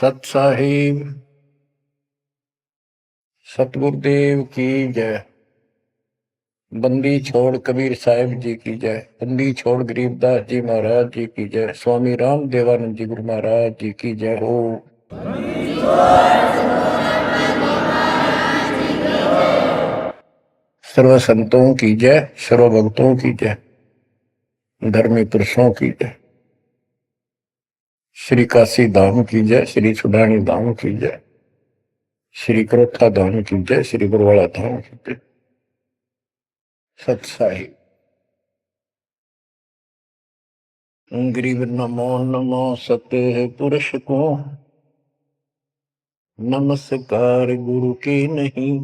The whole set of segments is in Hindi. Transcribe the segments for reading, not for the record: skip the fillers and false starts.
सत साहिब सतगुरुदेव की जय। बंदी छोड़ कबीर साहिब जी की जय। बंदी छोड़ गरीबदास जी महाराज जी की जय। स्वामी राम देवानंद जी गुरु महाराज जी की जय हो। सर्व संतों की जय, सर्व भक्तों की जय, धर्मी पुरुषों की जय। श्री काशी धाम की जय, श्री सुडानी धाम की जय, श्री क्रोथा धाम की जय, श्री गुरुवाला धाम की जय। सत साहिब गरीब नमो नमो सत्य पुरुष को, नमस्कार गुरु के नहीं।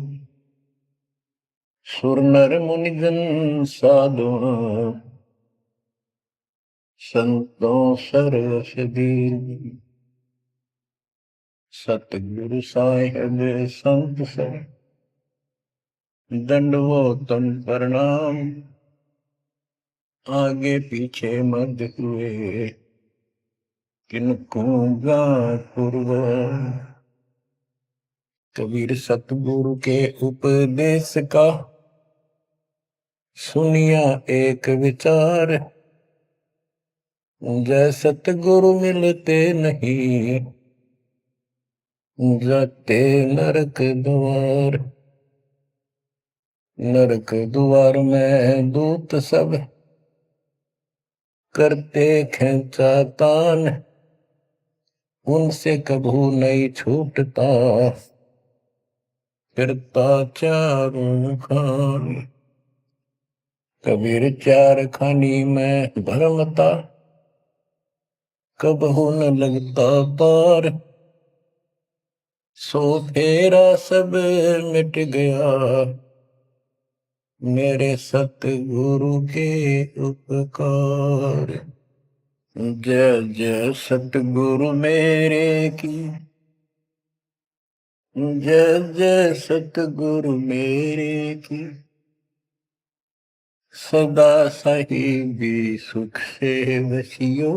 सुर नर मुनिजन साधु, संतों सरसदी। सतगुरु साहिब संत सब, दंडवतन प्रणाम। आगे पीछे मत हुए, किनको पूर्व। कबीर सतगुरु के उपदेश का, सुनिया एक विचार। जय सतगुरु मिलते नहीं, जाते नरक द्वार। नरक द्वार में दूत सब, करते खेचा तान। उनसे कभू नहीं छूटता, फिरता चारों खान। कबीर चार खानी में भरमता, कबहू न लगता पार। सो फेरा सब मिट गया, मेरे सतगुरु के उपकार। जय जय सतगुरु मेरे की, जय जय सतगुरु मेरे की। सदा साहिबी सुख से वसियो,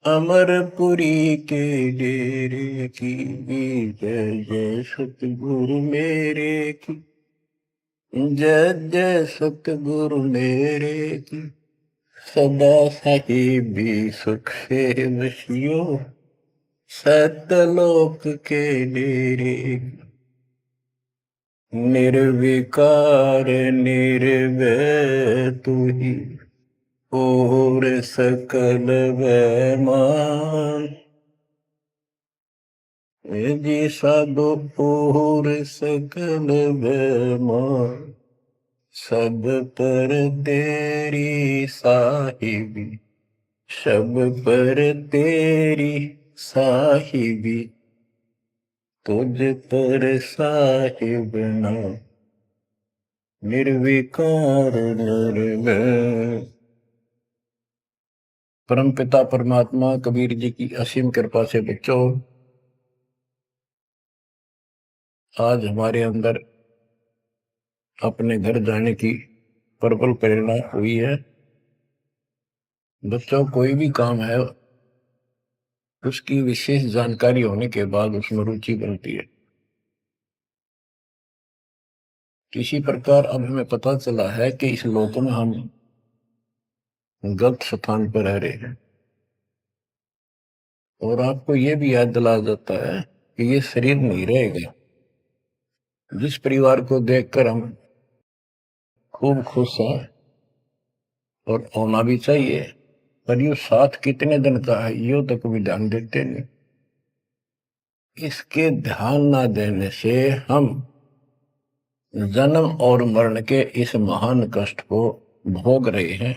अमरपुरी के डेरे की। जय जय सतगुरु मेरे की, जय जय सतगुरु मेरे की। सदा साहिबी सुख से वसियो, सतलोक के डेरे। निर्विकार निर्भय तू ही, और सकल वैमान। जी साधो और सकल वैमान। सब पर तेरी साहिबी, सब पर तेरी साहिबी। तुझ पर साहिब नाम, निर्विकार निर्भय। परम पिता परमात्मा कबीर जी की असीम कृपा से बच्चों, आज हमारे अंदर अपने घर जाने की प्रबल प्रेरणा हुई है। बच्चों, कोई भी काम है उसकी विशेष जानकारी होने के बाद उसमें रुचि बनती है। किसी प्रकार अब हमें पता चला है कि इस लोक में हम गलत स्थान पर रह रहे हैं, और आपको यह भी याद दिला जाता है कि ये शरीर नहीं रहेगा। जिस परिवार को देखकर हम खूब खुश हैं, और होना भी चाहिए, पर ये साथ कितने दिन का है यो तक भी ध्यान देते नहीं। इसके ध्यान ना देने से हम जन्म और मरण के इस महान कष्ट को भोग रहे हैं,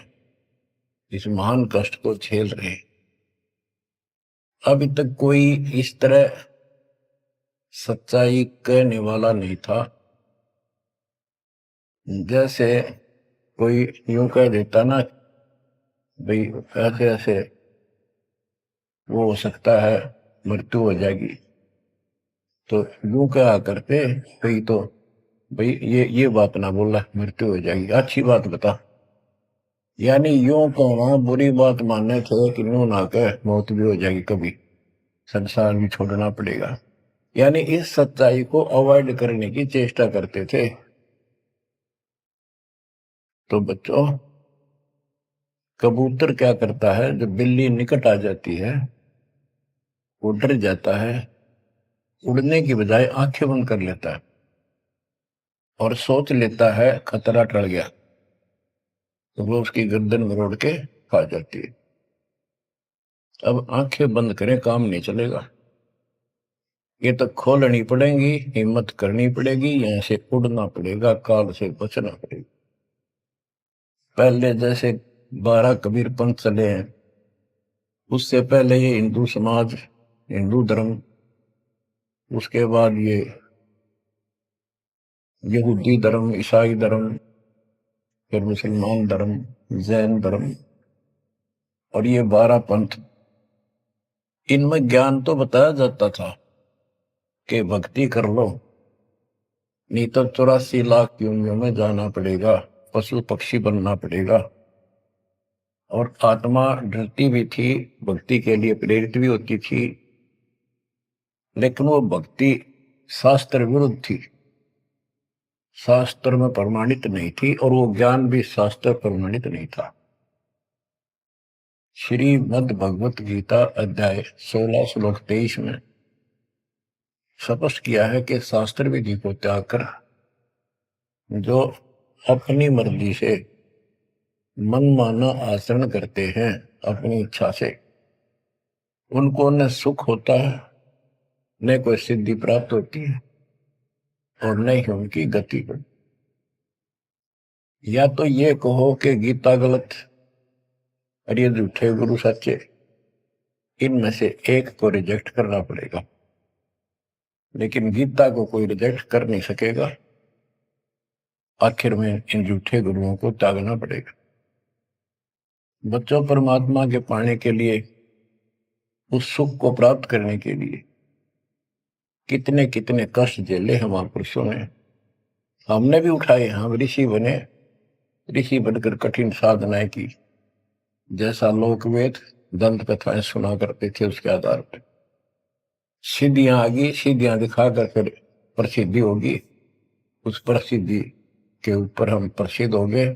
इस महान कष्ट को झेल रहे हैं। अभी तक कोई इस तरह सच्चाई कहने वाला नहीं था। जैसे कोई यूं कह देता ना, भाई ऐसे ऐसे वो हो सकता है, मृत्यु हो जाएगी, तो यूं कहा करते भाई, तो भाई ये बात ना बोला, मृत्यु हो जाएगी, अच्छी बात बता। यानी यूं कहना बुरी बात मानने थे कि यूं ना कह, मौत भी हो जाएगी कभी। संसार भी छोड़ना पड़ेगा। यानी इस सच्चाई को अवॉइड करने की चेष्टा करते थे। तो बच्चों, कबूतर क्या करता है, जब बिल्ली निकट आ जाती है वो डर जाता है, उड़ने की बजाय आंखें बंद कर लेता है और सोच लेता है खतरा टल गया, तो वो उसकी गर्दन मरोड़ के खा जाती है। अब आंखें बंद करें काम नहीं चलेगा, ये तो खोलनी पड़ेगी, हिम्मत करनी पड़ेगी, यहां से उड़ना पड़ेगा, काल से बचना पड़ेगा। पहले जैसे 12 कबीर पंथ चले हैं, उससे पहले ये हिंदू समाज, हिंदू धर्म, उसके बाद ये यहूदी धर्म, ईसाई धर्म, फिर मुसलमान धर्म, जैन धर्म, और ये 12 पंथ, इनमें ज्ञान तो बताया जाता था कि भक्ति कर लो, नहीं तो 84 लाख योनियों में जाना पड़ेगा, पशु पक्षी बनना पड़ेगा। और आत्मा डरती भी थी, भक्ति के लिए प्रेरित भी होती थी, लेकिन वो भक्ति शास्त्र विरुद्ध थी, शास्त्र में प्रमाणित नहीं थी, और वो ज्ञान भी शास्त्र प्रमाणित नहीं था। श्रीमद् भगवत गीता अध्याय 16 श्लोक 23 में स्पष्ट किया है कि शास्त्र विधि को त्याग कर जो अपनी मर्जी से मनमाना आचरण करते हैं अपनी इच्छा से, उनको न सुख होता है, न कोई सिद्धि प्राप्त होती है, और न ही उनकी गति बढ़ती। या तो ये कहो कि गीता गलत और ये झूठे गुरु सच्चे, इनमें से एक को रिजेक्ट करना पड़ेगा, लेकिन गीता को कोई रिजेक्ट कर नहीं सकेगा। आखिर में इन झूठे गुरुओं को त्यागना पड़ेगा। बच्चों, परमात्मा के पाने के लिए, उस सुख को प्राप्त करने के लिए कितने कितने कष्ट झेले हम महापुरुषों ने, हमने भी उठाए। हम ऋषि बने, ऋषि बनकर कठिन साधनाएं की, जैसा लोकवेद दंत कथाएं सुना करते थे, उसके आधार पर सिद्धियां आ गई, सिद्धियां दिखाकर फिर प्रसिद्धि होगी, उस प्रसिद्धि के ऊपर हम प्रसिद्ध हो गए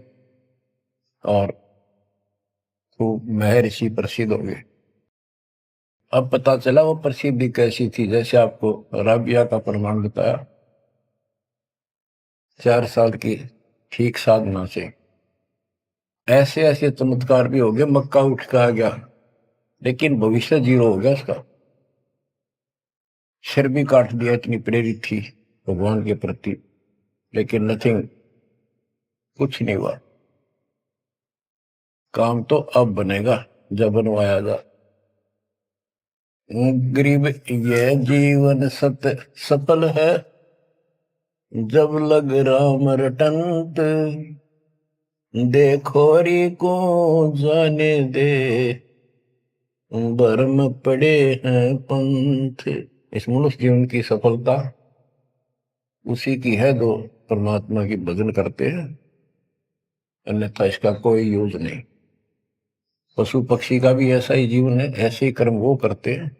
और खूब महर्षि प्रसिद्ध हो गए। अब पता चला वो प्रसिद्धि कैसी थी, जैसे आपको राबिया का प्रमाण बताया, 4 साल की ठीक साधना से ऐसे ऐसे चमत्कार भी हो गए, मक्का उठ के आ गया, लेकिन भविष्य जीरो हो गया उसका, सिर भी काट दिया, इतनी प्रेरित थी भगवान के प्रति, लेकिन नथिंग, कुछ नहीं हुआ। काम तो अब बनेगा जब बनवाया जा। गरीब ये जीवन सफल है, जब लग राम रटंत, देखोरी को जाने दे, भरम पड़े हैं पंथ। इस मनुष्य जीवन की सफलता उसी की है जो परमात्मा की भजन करते हैं, अन्यथा इसका कोई यूज नहीं। पशु पक्षी का भी ऐसा ही जीवन है, ऐसे ही कर्म वो करते हैं,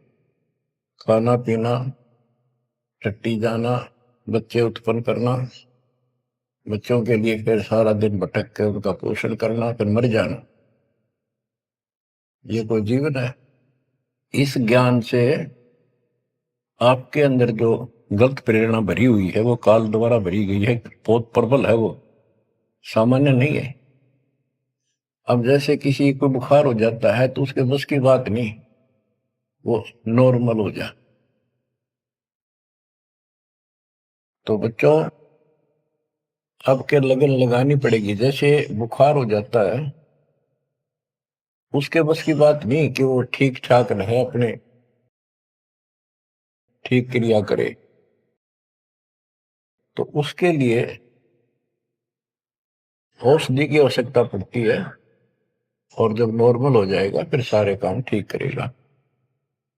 खाना पीना, टट्टी जाना, बच्चे उत्पन्न करना, बच्चों के लिए फिर सारा दिन भटक के उनका पोषण करना, फिर मर जाना, ये कोई जीवन है? इस ज्ञान से आपके अंदर जो गलत प्रेरणा भरी हुई है वो काल द्वारा भरी गई है, बहुत प्रबल है, वो सामान्य नहीं है। अब जैसे किसी को बुखार हो जाता है तो उसके बस की बात नहीं वो नॉर्मल हो जाए। तो बच्चों, अब के लगन लगानी पड़ेगी। जैसे बुखार हो जाता है, उसके बस की बात नहीं कि वो ठीक ठाक रहे, अपने ठीक क्रिया करे, तो उसके लिए औषधि की आवश्यकता पड़ती है, और जब नॉर्मल हो जाएगा फिर सारे काम ठीक करेगा।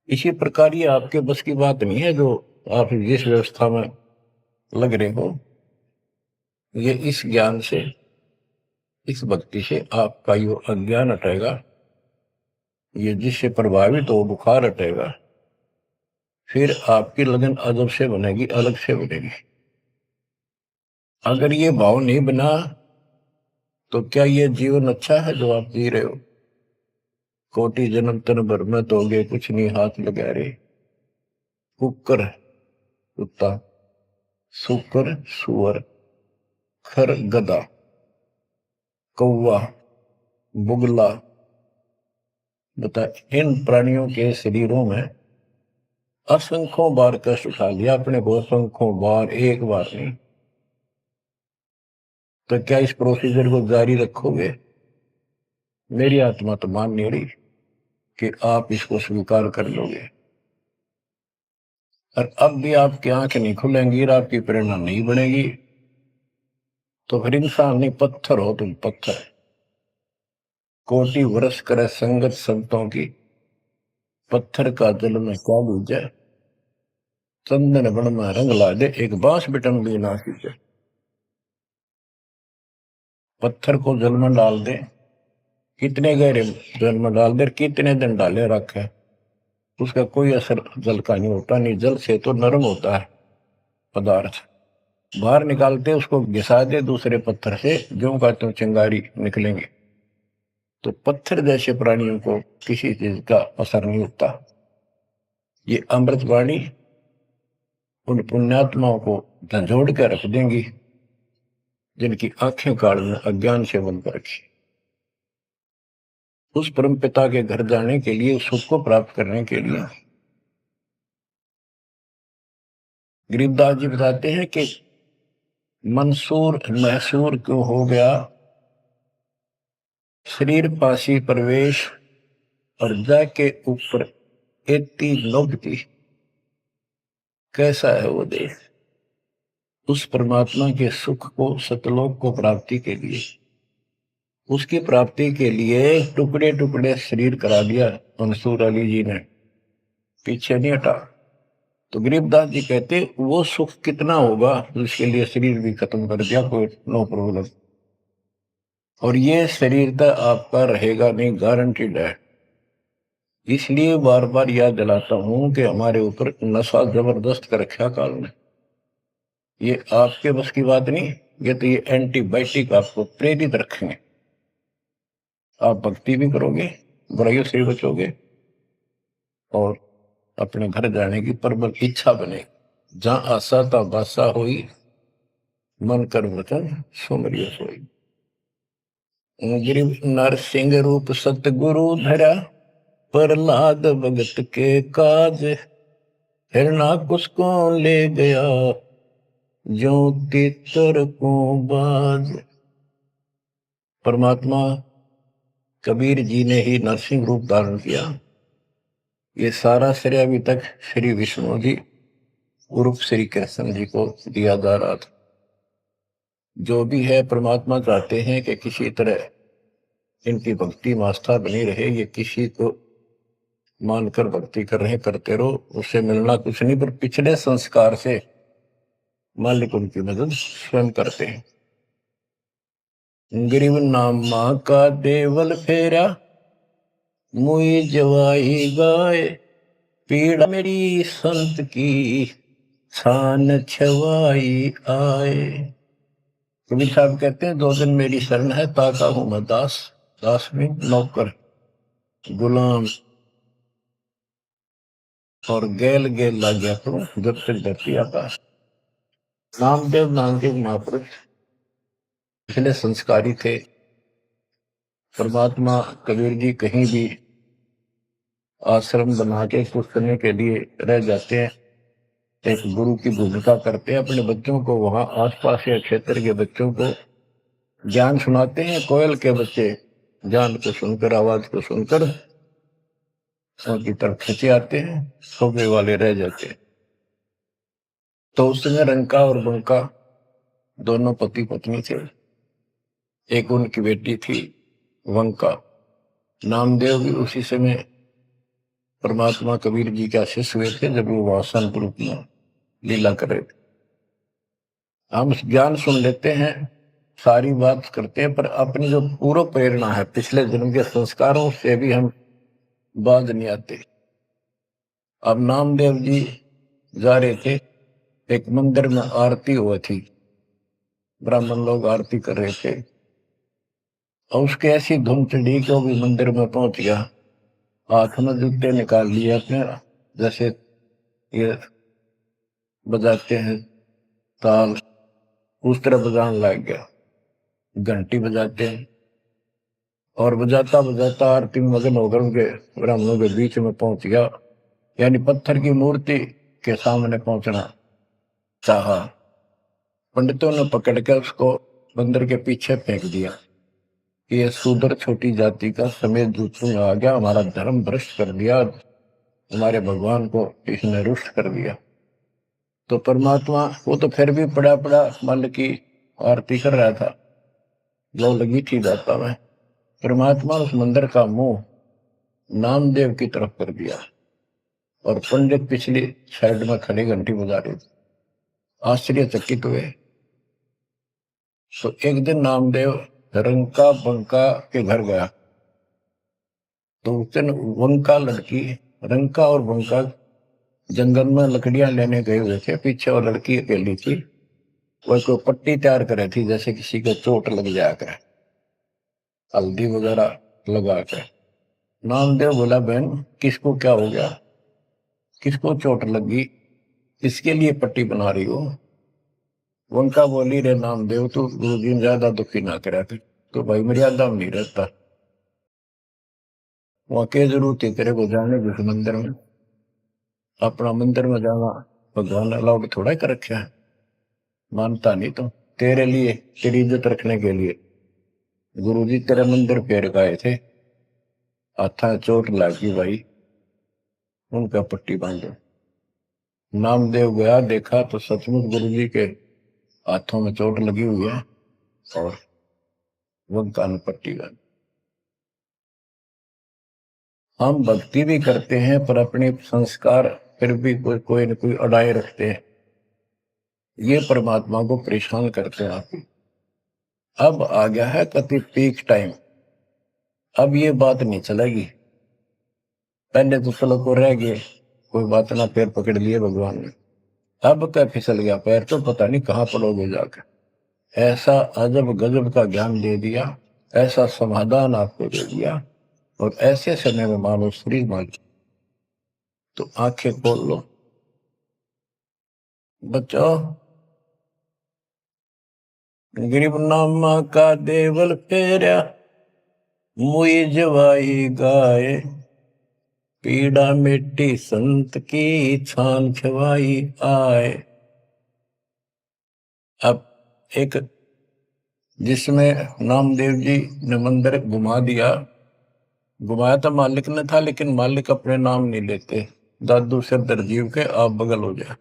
इसी प्रकार ये आपके बस की बात नहीं है जो आप जिस व्यवस्था में लग रहे हो, ये इस ज्ञान से, इस भक्ति से आपका यो अज्ञान हटेगा, ये जिससे प्रभावित हो बुखार हटेगा, फिर आपकी लगन अदब से बनेगी, अलग से बनेगी। अगर ये भाव नहीं बना तो क्या ये जीवन अच्छा है जो आप जी रहे हो? कोटि जन्म तन भर में दोगे कुछ नहीं हाथ लगा रे। कुकर कुत्ता, सुकर सुअर, खर गधा, कौवा बुगला, बता इन प्राणियों के शरीरों में असंख्यों बार कष्ट उठा लिया अपने को, असंख्यों बार, एक बार नहीं। तो क्या इस प्रोसीजर को जारी रखोगे? मेरी आत्मा तो मान नहीं रही कि आप इसको स्वीकार कर लोगे। और अब भी आपकी आंख नहीं खुलेंगी और आपकी प्रेरणा नहीं बनेगी तो फिर इंसान नहीं, पत्थर हो तुम, पत्थर। कोटि वर्ष करे संगत संतों की, पत्थर का जल में क्या बूझे। चंदन बन में रंग ला दे, एक बांस बिटन भी ना सीखे। पत्थर को जल में डाल दे, कितने गहरे जल में डाल दे, कितने दिन डाले रखे, उसका कोई असर जल का नहीं होता। नहीं, जल से तो नरम होता है पदार्थ। बाहर निकालते उसको घिसा दे दूसरे पत्थर से, जो का तो चिंगारी निकलेंगे। तो पत्थर जैसे प्राणियों को किसी चीज का असर नहीं होता। ये अमृतवाणी उन पुण्यात्माओं को झंझोड़ कर रख देंगी जिनकी आंखें काल में अज्ञान से बंद कर रखी। उस परम पिता के घर जाने के लिए, सुख को प्राप्त करने के लिए गरीबदास जी बताते हैं कि मंसूर मैसूर क्यों हो गया, शरीर पासी प्रवेश और जाके ऊपर एती नौकती। कैसा है वो देश? उस परमात्मा के सुख को, सतलोक को प्राप्ति के लिए, उसकी प्राप्ति के लिए टुकड़े टुकड़े शरीर करा दिया मंसूर अली जी ने, पीछे नहीं हटा। तो गरीबदास जी कहते वो सुख कितना होगा जिसके लिए शरीर भी खत्म कर दिया, कोई नो प्रॉब्लम। और ये शरीर तो आपका रहेगा नहीं, गारंटीड है। इसलिए बार बार याद दिलाता हूं कि हमारे ऊपर नशा जबरदस्त कर रखा काल ने। ये आपके बस की बात नहीं, ये तो ये एंटीबायोटिक आपको प्रेरित रखेंगे। आप भक्ति भी करोगे, बुराइयों से भी बचोगे और अपने घर जाने की प्रबल इच्छा बनेगी। जहां आशा ता बासा होई, मन कर वचन सुमरियो सोई। गिरिव नरसिंह रूप सतगुरु धरा, प्रहलाद भगत के काज। हिरणाकुश को ले गया, जो तितर को बाज। परमात्मा कबीर जी ने ही नरसिंह रूप धारण किया। ये सारा श्रेय अभी तक श्री विष्णु जी उर्फ श्री कृष्ण जी को दिया जा रहा था। जो भी है, परमात्मा चाहते हैं कि किसी तरह इनकी भक्ति में आस्था बनी रहे। ये किसी को मानकर भक्ति कर रहे, करते रहो, उससे मिलना कुछ नहीं, पर पिछले संस्कार से मालिक उनकी मदद स्वयं करते हैं। गरीब नामा का देवल फेरा, मुई जवाई गाय। पीड़ा मेरी संत की, छान छवाई आए। कबीर साहब कहते हैं, दो दिन मेरी शरण है, ताका हूं मैं दास। दास में नौकर, गुलाम और गैल गैल लग गया करूं जब तक धरती आकाश। नामदेव नाम के महापुरुष पिछले संस्कारी थे। परमात्मा कबीर जी कहीं भी आश्रम बना के कुछ करने के लिए रह जाते हैं, एक गुरु की भूमिका करते हैं। अपने बच्चों को वहां आसपास के क्षेत्र के बच्चों को ज्ञान सुनाते हैं। कोयल के बच्चे ज्ञान को सुनकर, आवाज को सुनकर उनकी तरफ खींचे आते हैं, सोबे वाले रह जाते हैं। तो उस समय रंका और बंका दोनों पति पत्नी थे। एक उनकी बेटी थी वंका। नामदेव भी उसी समय परमात्मा कबीर जी के शिष्य हुए थे जब वो वासन रूप में लीला कर रहे थे। हम ज्ञान सुन लेते हैं, सारी बात करते हैं, पर अपनी जो पूर्व प्रेरणा है, पिछले जन्म के संस्कारों से भी हम बाज नहीं आते। अब नामदेव जी जा रहे थे, एक मंदिर में आरती हुई थी, ब्राह्मण लोग आरती कर रहे थे, और उसके ऐसी धुन चढ़ी कि वो भी मंदिर में पहुंच गया। हाथ में जूते निकाल लिए अपने, जैसे ये बजाते हैं ताल, उस तरह बजाने लग गया, घंटी बजाते हैं, और बजाता बजाता आरती में मगन होकर उनके ब्राह्मणों के बीच में पहुंच गया, यानी पत्थर की मूर्ति के सामने पहुंचना चाहा। पंडितों ने पकड़ कर उसको मंदिर के पीछे फेंक दिया कि यह शूद्र छोटी जाति का समेत दूसरों में आ गया, हमारा धर्म भ्रष्ट कर दिया, हमारे भगवान को इसने रुष्ट कर दिया। तो परमात्मा वो तो फिर भी पड़ा पड़ा मन की आरती कर रहा था, लो लगी थी दाता में। परमात्मा उस मंदिर का मुंह नामदेव की तरफ कर दिया, और पंडित पिछली साइड में खड़े घंटी बजा रहे थे, आश्चर्यचकित हुए। तो एक दिन नामदेव रंका बंका के घर गया, तो उस दिन वंका लड़की, रंका और बंका जंगल में लकड़ियां लेने गए हुए थे, पीछे वो लड़की अकेली थी, वह कोई पट्टी तैयार करे थी, जैसे किसी को चोट लग जाया करे, हल्दी वगैरह लगा कर। नामदेव बोला, बहन किसको क्या हो गया, किसको चोट लगी, किसके लिए पट्टी बना रही हो? उनका बोली, रे नामदेव तू गुरु जी ज्यादा दुखी ना करा कर, तो भाई मर्यादा में नहीं रहता, वहां के जरूरत है तेरे को जाने जिस मंदिर में, अपना मंदिर में जाना भगवान अलाउड थोड़ा कर रखा है, मानता नहीं तो तेरे लिए, तेरी इज्जत रखने के लिए गुरु जी तेरे मंदिर फेर गए थे, हाथा चोट लगी भाई, उनका पट्टी बांधो। नामदेव गया, देखा तो सचमुच गुरु जी के हाथों में चोट लगी हुई है, और उनका पट्टी बांध। हम भक्ति भी करते हैं पर अपने संस्कार फिर भी कोई न कोई अड़ाए रखते हैं, ये परमात्मा को परेशान करते हैं। आप अब आ गया है कति पीक टाइम, अब ये बात नहीं चलेगी। पहले तो चलो को रह गए, कोई बात ना, पैर पकड़ लिए भगवान ने, अब क्या फिसल गया पैर, तो पता नहीं कहाँ पड़ोगे जाकर। ऐसा अजब गजब का ज्ञान दे दिया, ऐसा समाधान आपको दे दिया, और ऐसे समय में मानो शरीर मान, तो आंखें खोल लो बच्चों। गरीब नामा का देवल फेरा, मुई जवाई गाय, पीड़ा मिट्टी संत की छान खवाई आए। अब एक जिसमें नामदेव जी ने मंदिर घुमा दिया, घुमाया तो मालिक ने था, लेकिन मालिक अपने नाम नहीं लेते, दादू से दरजीव के आप बगल हो जाए,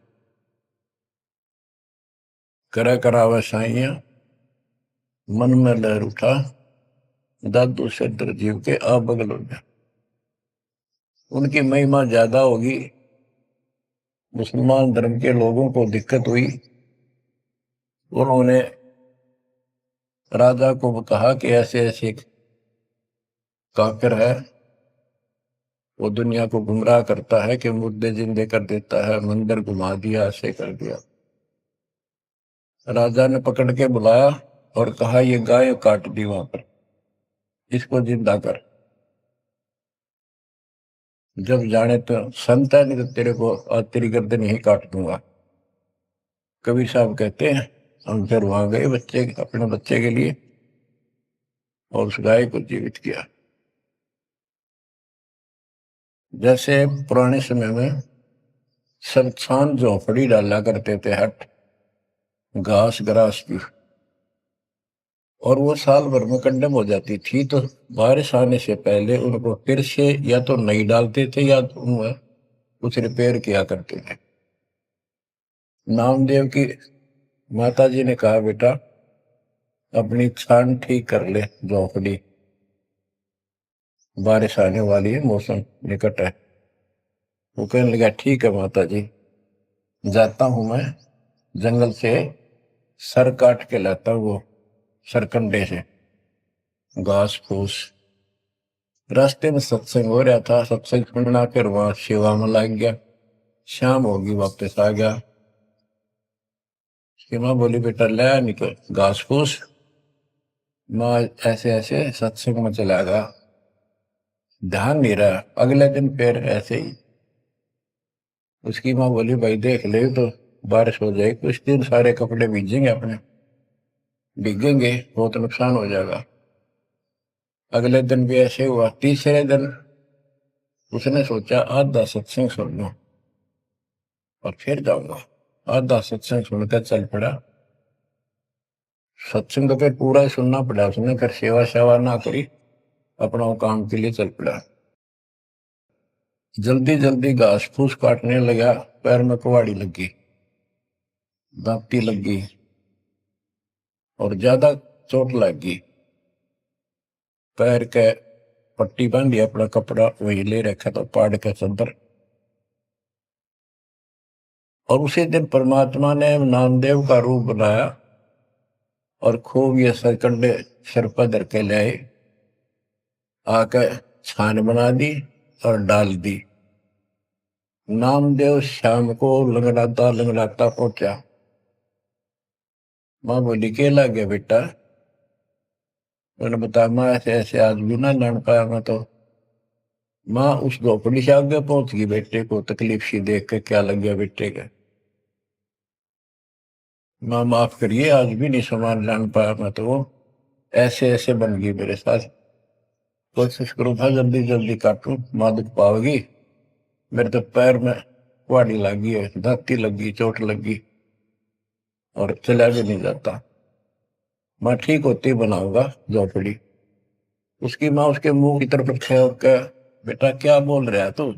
करा करावा साइया मन में लहर उठा, दादू से दरजीव के आप बगल हो जाए। उनकी महिमा ज्यादा होगी, मुसलमान धर्म के लोगों को दिक्कत हुई, उन्होंने राजा को कहा कि ऐसे ऐसे काफिर है, वो दुनिया को गुमराह करता है कि मुर्दे जिंदे कर देता है, मंदिर घुमा दिया, ऐसे कर दिया। राजा ने पकड़ के बुलाया और कहा, ये गाय काट दी वहां पर, इसको जिंदा कर, जब जाने तो संत है, नहीं तो तेरे को आज तेरी गर्दन यही काट दूंगा। कबीर साहब कहते हैं, हम फिर वहां गए बच्चे, अपने बच्चे के लिए, और उस गाय को जीवित किया। जैसे पुराने समय में सब छान झोपड़ी डाला करते थे, हट घास ग्रास की, और वो साल भर में कंडम हो जाती थी, तो बारिश आने से पहले उनको फिर से या तो नहीं डालते थे, या तो उनमें कुछ रिपेयर किया करते थे। नामदेव की माता जी ने कहा, बेटा अपनी छान ठीक कर ले झोपड़ी, बारिश आने वाली है, मौसम निकट है। वो कहने लगा, ठीक है माता जी, जाता हूं मैं जंगल से सर काट के लाता हूं, वो सरकंडे से घास फूस। रास्ते में सत्संग हो रहा था, सत्संग सुनना, फिर वहां सेवा में लग गया। शाम होगी, वापस आ गया। उसकी माँ बोली बेटा ले निकल घास फूस। माँ ऐसे ऐसे सत्संग में चला गया, ध्यान नहीं रहा। अगले दिन फिर ऐसे ही। उसकी माँ बोली भाई देख ले तो बारिश हो जाएगी, कुछ दिन सारे कपड़े भीजेंगे, अपने भीगेंगे, बहुत नुकसान हो जाएगा। अगले दिन भी ऐसे हुआ। तीसरे दिन उसने सोचा आधा सत्संग सुन लो और फिर जाऊंगा। आधा सत्संग सुनकर चल पड़ा। सत्संग तो फिर पूरा ही सुनना पड़ा उसने, फिर सेवा सेवा ना करी, अपना काम के लिए चल पड़ा। जल्दी जल्दी घास फूस काटने लगा, पैर में कुहाड़ी लगी, दांती लगी और ज्यादा चोट लगी। पैर के पट्टी बांधी, अपना कपड़ा वही ले रखा था पाड़ के चंदर। और उसी दिन परमात्मा ने नामदेव का रूप बनाया और खूब ये सरकंडे सिर पर धर के ले आए, आकर छान बना दी और डाल दी। नामदेव शाम को लंगड़ाता लंगड़ाता पहुंचा। माँ बोली के ला गया बेटा? मैंने बताया माँ ऐसे ऐसे आज भी ना लड़ पाया मैं तो। माँ उस झोपड़ी से आगे पहुंच गई, बेटे को तकलीफ सी देख के क्या लग गया बेटे के। माँ माफ करिए आज भी नहीं सामान लान पाया मैं तो, वो ऐसे ऐसे बन गई मेरे साथ। कोशिश करूँ था जल्दी जल्दी काटूं, माँ दुख पाओगी। मेरे तो पैर में कुहाड़ी लगी है, दांती लगी, चोट लगी और चला भी नहीं जाता। माँ ठीक होती बनाऊंगा झोपड़ी। उसकी माँ उसके मुंह की तरफ फेंक के बेटा क्या बोल रहा है तू?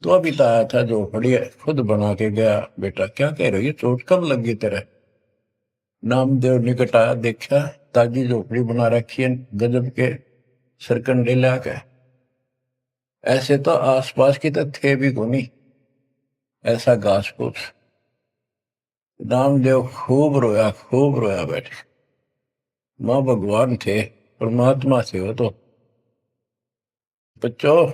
तो अभी तो आया था झोपड़ी खुद बना के गया। बेटा क्या कह रही है, चोट कब लगी तेरे? नामदेव निकट आया, देखा ताजी झोपड़ी बना रखी है गजब के सरकंडे लाके। ऐसे तो आसपास की तो थे भी कोनी, ऐसा घास फूस। नामदेव खूब रोया बैठे। माँ भगवान थे, परमात्मा थे वो तो। बच्चों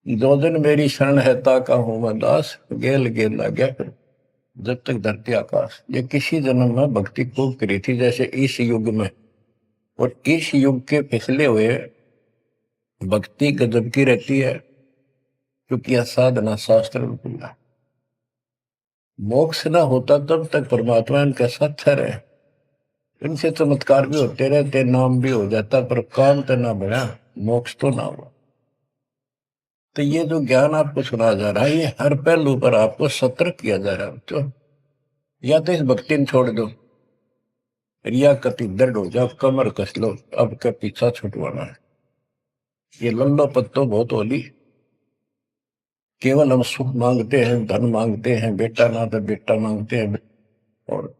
दो दिन मेरी शरण है ताका हूं मैं दास, गेल गेल ला गया फिर जब तक धरती आकाश। ये किसी जन्म में भक्ति खूब करी थी जैसे इस युग में, और इस युग के पिछले हुए भक्ति गजब की रहती है, क्योंकि यह साधना शास्त्र रूपा। मोक्ष न होता तब तक परमात्मा इनके साथ ठहरे। इनसे चमत्कार भी होते रहते, नाम भी हो जाता, पर काम तो ना बढ़ा, मोक्ष तो ना हुआ। तो ये जो ज्ञान आपको सुना जा रहा है, ये हर पहलू पर आपको सतर्क किया जा रहा है। तो या तो इस भक्ति ने छोड़ दो, रिया कति दर्द हो जाओ, कमर कस लो, अब का पीछा छुटवाना है। ये लल्लो पत्तो बहुत होली। केवल हम सुख मांगते हैं, धन मांगते हैं, बेटा ना तो बेटा मांगते हैं और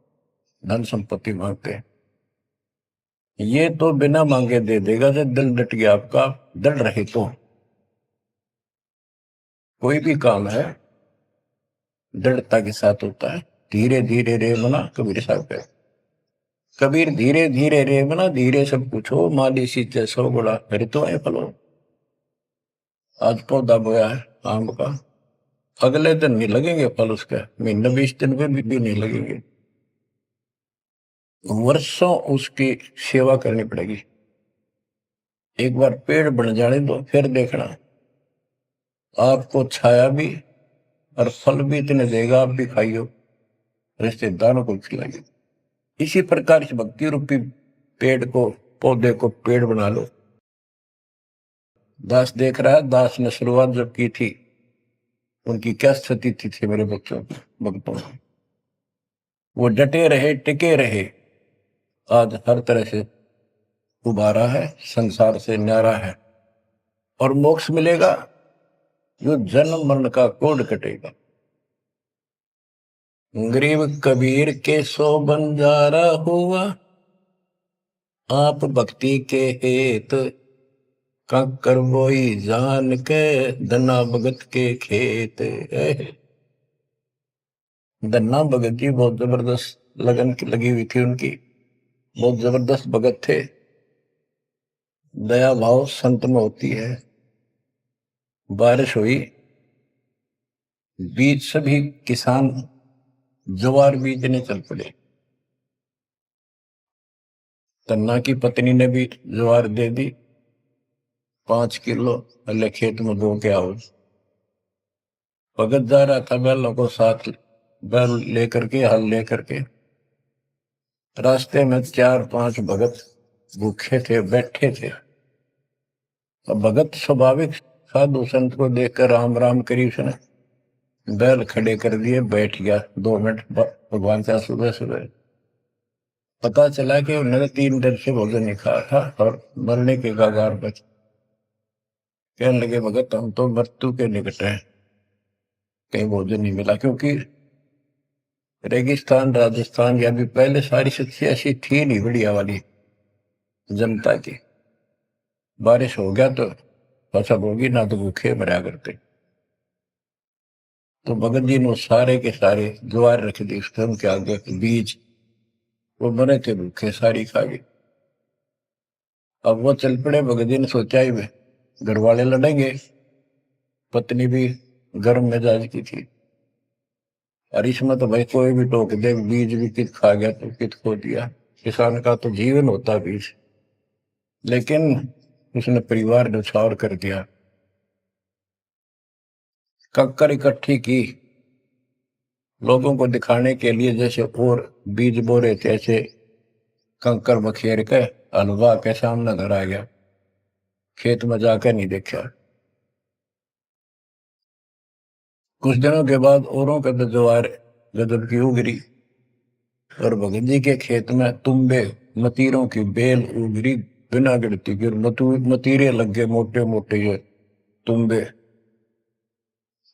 धन संपत्ति मांगते हैं। ये तो बिना मांगे दे देगा जब दिल डट गया आपका, डर रहे तो। कोई भी काम है दृढ़ता के साथ होता है। धीरे धीरे रे मना, कबीर साहब कहते। कबीर धीरे धीरे रे मना, धीरे सब कुछ हो, माली सींचे सौ गुड़ा ऋतु है फलो। आज पौधा बोया है आम का, अगले दिन नहीं लगेंगे फल उसके, महीने 20 दिन में भी नहीं लगेंगे। वर्षों उसकी सेवा करनी पड़ेगी। एक बार पेड़ बन जाने दो, फिर देखना आपको छाया भी और फल भी इतने देगा, आप भी खाइयो, रिश्तेदारों को खिलाइए। इसी प्रकार से भक्ति रूपी पेड़ को, पौधे को पेड़ बना लो। दास देख रहा है, दास ने शुरुआत जब की थी उनकी क्या स्थिति थी मेरे बच्चों की, भक्तों की। वो डटे रहे, टिके रहे, आज हर तरह से उबारा है, संसार से न्यारा है और मोक्ष मिलेगा। जो जन्म मरण का कोड कटेगा। गरीब कबीर के सो बंजारा हुआ, आप भक्ति के हेत कंकर बोई जान के, धना भगत के खेत। धन्ना भगत जी बहुत जबरदस्त लगन की लगी हुई थी उनकी, बहुत जबरदस्त भगत थे। दया भाव संत में होती है। बारिश हुई, बीज सभी किसान ज्वार बीजने चल पड़े। तन्ना की पत्नी ने भी ज्वार दे दी 5 किलो, अल्ले खेत में बो के आओ। भगत जा रहा था बैलों को साथ, बैल लेकर के, हल लेकर के। रास्ते में 4-5 भगत भूखे थे, बैठे थे। अब भगत स्वाभाविक साधु संत को देखकर राम राम करी, उसने बैल खड़े कर दिए, बैठ गया 2 मिनट भगवान का। सुबह सुबह पता चला कि उन्होंने 3 दिन से भोजन नहीं खाया था और मरने के कगार पर। कहने लगे भगत हम तो मृत्यु के निकट हैं, कहीं भोजन नहीं मिला। क्योंकि रेगिस्तान राजस्थान या भी पहले सारी स्थिति ऐसी थी नहीं बढ़िया वाली जनता की। बारिश हो गया तो फसल होगी, ना तो भूखे मरा करते। तो भगत जी ने सारे के सारे ज्वार रख दी उसके उनके आगे, बीज, वो मरे थे भूखे, सारी खा गए। अब वो चल पड़े। भगत जी ने सोचा ही वे घर वाले लड़ेंगे, पत्नी भी गर्म मिजाज की थी, और इसमें तो भाई कोई भी टोक दे, बीज भी कित खा गया तो कित खो दिया। किसान का तो जीवन होता बीज। लेकिन उसने परिवार न्यौछावर कर दिया। कक्कर इकट्ठी की लोगों को दिखाने के लिए, जैसे और बीज बो रहे थे ऐसे कंकर बखेर के हलवा के सामने घर आ गया। खेत में जाकर नहीं देखा। कुछ दिनों के बाद औरों के तो ज्वार गजब की उगरी, और भगत जी के खेत में तुम्बे मतीरों की बेल उगरी बिना गिनती की। मतीरे लग गए मोटे मोटे ये तुम्बे।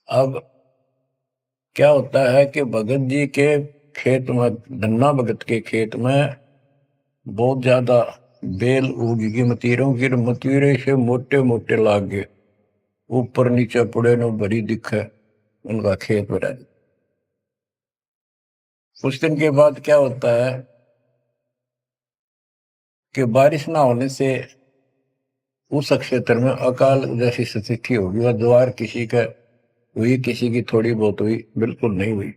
अब क्या होता है कि भगत जी के खेत में, धन्ना भगत के खेत में बहुत ज्यादा बेल उगी मतीरों की। मतीरे से मोटे मोटे लाग गए, ऊपर नीचे पड़े न भरी दिखे उनका खेत भरा। कुछ दिन के बाद क्या होता है कि बारिश ना होने से उस क्षेत्र में अकाल जैसी स्थिति होगी। वह ज्वार किसी का हुई, किसी की थोड़ी बहुत हुई, बिल्कुल नहीं हुई।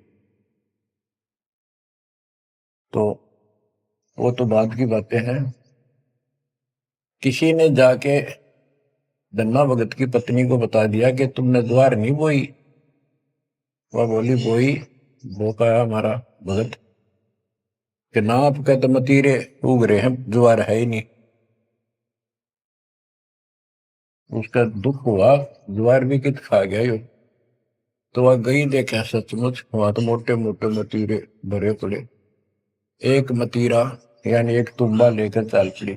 तो वो तो बाद की बातें हैं। किसी ने जाके धन्ना भगत की पत्नी को बता दिया कि तुमने ज्वार नहीं बोई। वह बोली बोई, वो कहा हमारा भगत कि ना आपके तो मतीरे उग रहे हैं, ज्वार है ही नहीं। उसका दुख हुआ, ज्वार भी कित खा गया यो। तो वह गई, देखा सचमुच वहां तो मोटे मोटे मतीरे भरे पड़े। एक मतीरा यानी एक तुम्बा लेकर चल पड़ी।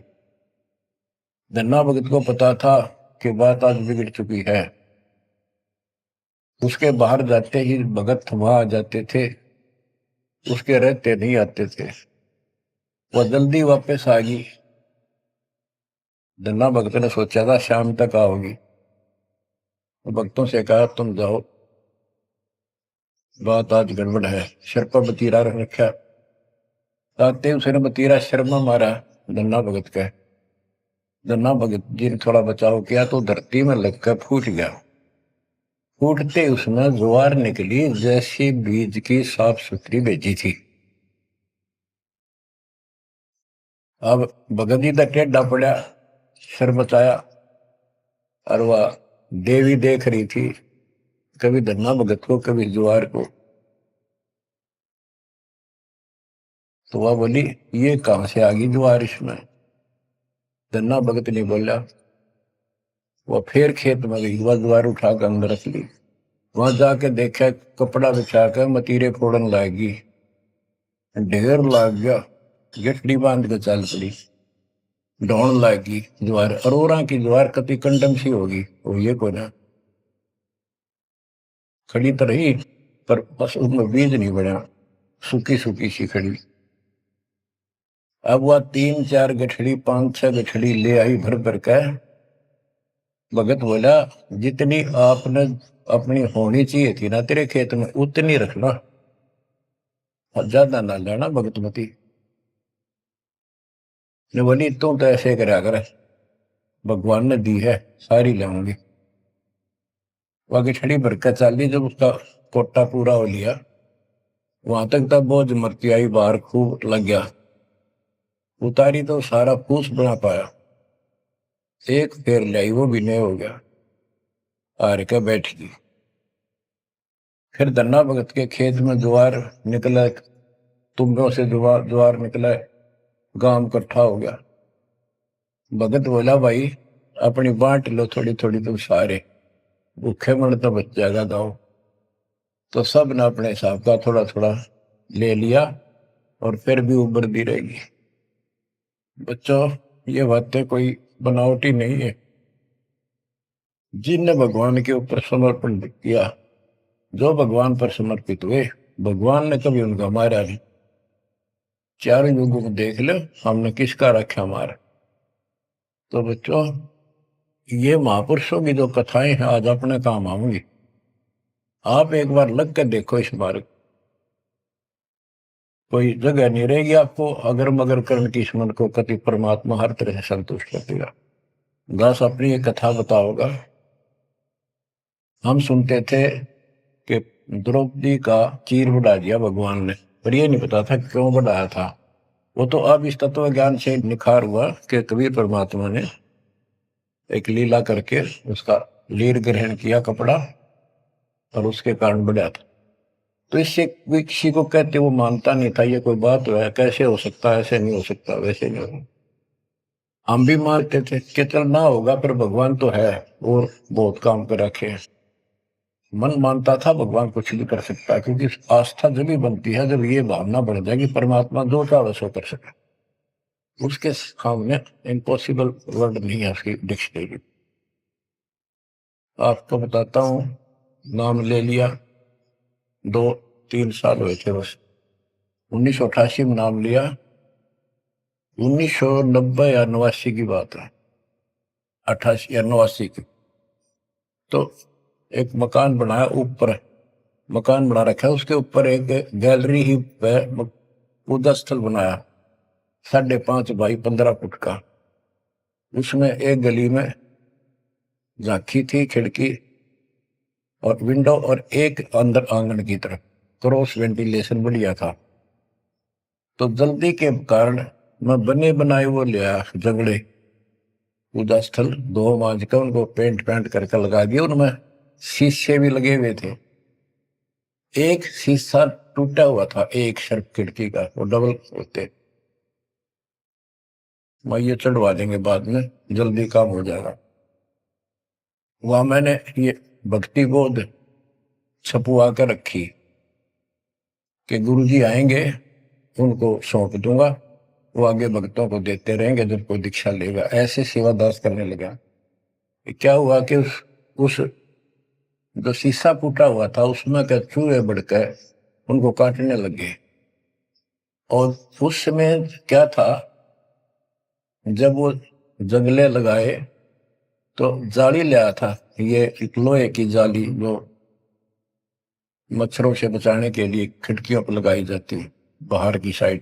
धन्ना भगत को पता था कि बात आज बिगड़ चुकी है। उसके बाहर जाते ही भगत वहां आ जाते थे, उसके रहते नहीं आते थे। वह जल्दी वापस आ गई। धन्ना भगत ने सोचा था शाम तक आओगी। भक्तों से कहा तुम जाओ, बात आज गड़बड़ है। सिर पर बतीरा रख रखा। आते उसने बतीरा सिर में मारा धन्ना भगत का। धन्ना भगत जी ने थोड़ा बचाव किया तो धरती में लगकर फूट गया। फूटते उसमें ज्वार निकली जैसी बीज की साफ सुथरी भेजी थी। अब भगत जी तक टेढ़ा पड़ा, सिर बचाया, और वह देवी देख रही थी, कभी धन्ना भगत को कभी ज्वार को। तो वह बोली ये कहां से आ गई ज्वार इसमें। धन्ना भगत नहीं बोला। वह फिर खेत में गई, वह ज्वार उठाकर अंदर रख ली। वहां जाके देखा कपड़ा बिछाकर मतीरे फोड़न लागी, ढेर लाग गया। गठड़ी बांध के चल पड़ी, ढोण लागी ज्वार। अरोरा की ज्वार कति कंडम सी होगी, वो ये को ना खड़ी तो रही, पर बस उसमें बीज नहीं बना, सूखी सूखी सी खड़ी। अब वह 3-4 गठड़ी 5-6 गठड़ी ले आई भर भर का। भगत बोला जितनी आपने अपनी होनी चाहिए थी ना तेरे खेत में उतनी रखना, ज्यादा ना लेना। भगतमती ने बोली तू तो ऐसे करा कर, भगवान ने दी है सारी लाऊंगी। वह गठड़ी भर का चाली जब उसका कोटा पूरा हो लिया, वहां तक तब बोझ मरती आई बाहर खूब लग गया, उतारी तो सारा फूस बना पाया, एक फेर लाई वो भी नहीं हो गया, हार के बैठ गई। फिर धन्ना भगत के खेत में ज्वार निकला, तुम्बों से ज्वार ज्वार निकला, गांव इकट्ठा हो गया। भगत बोला भाई अपनी बांट लो थोड़ी थोड़ी, तुम सारे भूखे मर तो बच जाएगा गाँव। तो सब ने अपने हिसाब का थोड़ा थोड़ा ले लिया और फिर भी उबरती रहेगी। बच्चों ये बातें कोई बनावटी नहीं है। जिनने भगवान के ऊपर समर्पण किया, जो भगवान पर समर्पित हुए, भगवान ने कभी उनका मारा नहीं। चारों युगों को देख लो, हमने किसका रखा मारा। तो बच्चों ये महापुरुषों की जो कथाएं हैं आज अपने काम आऊंगी। आप एक बार लग कर देखो इस मार्ग, कोई जगह नहीं रहेगी आपको अगर मगर करने की, इस मन को कति परमात्मा हर तरह से संतुष्ट कर देगा। दास अपनी एक कथा बताओगा। हम सुनते थे कि द्रौपदी का चीर बढ़ा दिया भगवान ने, पर ये नहीं पता था क्यों बढ़ाया था। वो तो अब इस तत्व ज्ञान से निखार हुआ कि कबीर परमात्मा ने एक लीला करके उसका लीर ग्रहण किया कपड़ा, और उसके कारण बढ़ा था। तो इससे कोई किसी को कहते वो मानता नहीं था, ये कोई बात है, कैसे हो सकता है, ऐसे नहीं हो सकता, वैसे नहीं हो। हम भी मानते थे कि चल ना होगा, पर भगवान तो है और बहुत काम कर रखे हैं। मन मानता था भगवान कुछ भी कर सकता है, क्योंकि आस्था जब भी बनती है जब ये भावना बढ़ जाएगी परमात्मा जो चाहे सो कर सके। उसके सामने इम्पॉसिबल वर्ड नहीं है उसकी डिक्शनरी। आपको बताता हूँ, नाम ले लिया, 2-3 साल हुए थे बस। 1988 में नाम लिया, 1990 या 89 की बात है, 88 या 89 की। तो एक मकान बनाया, ऊपर मकान बना रखा है, उसके ऊपर एक गैलरी ही पूजा स्थल बनाया, 5.5 बाई 15 फुट का। उसमें एक गली में झांकी थी, खिड़की और विंडो, और एक अंदर आंगन की तरफ क्रॉस वेंटिलेशन बढ़िया था। तो जल्दी के कारण मैं बने बनाए वो लिया जंगड़े, पूजा स्थल 2 मांझ का उनको पेंट करके लगा दिया। उनमें शीशे भी लगे हुए थे। एक शीशा टूटा हुआ था, एक शर्फ खिड़की का, वो डबल होते, मैं ये चढ़वा देंगे बाद में, जल्दी काम हो जाएगा। वहां मैंने ये भक्ति बोध छपुआ कर रखी कि गुरुजी आएंगे उनको सौंप दूंगा, वो आगे भक्तों को देते रहेंगे जब कोई दीक्षा लेगा। ऐसे सेवादास करने लगा। क्या हुआ कि उस जो शीशा फूटा हुआ था उसमें के चूहे बढ़कर उनको काटने लगे। और उस समय क्या था, जब वो जंगले लगाए तो जाली ले आया था, ये एक लोहे की जाली जो मच्छरों से बचाने के लिए खिड़कियों पर लगाई जाती है बाहर की साइड।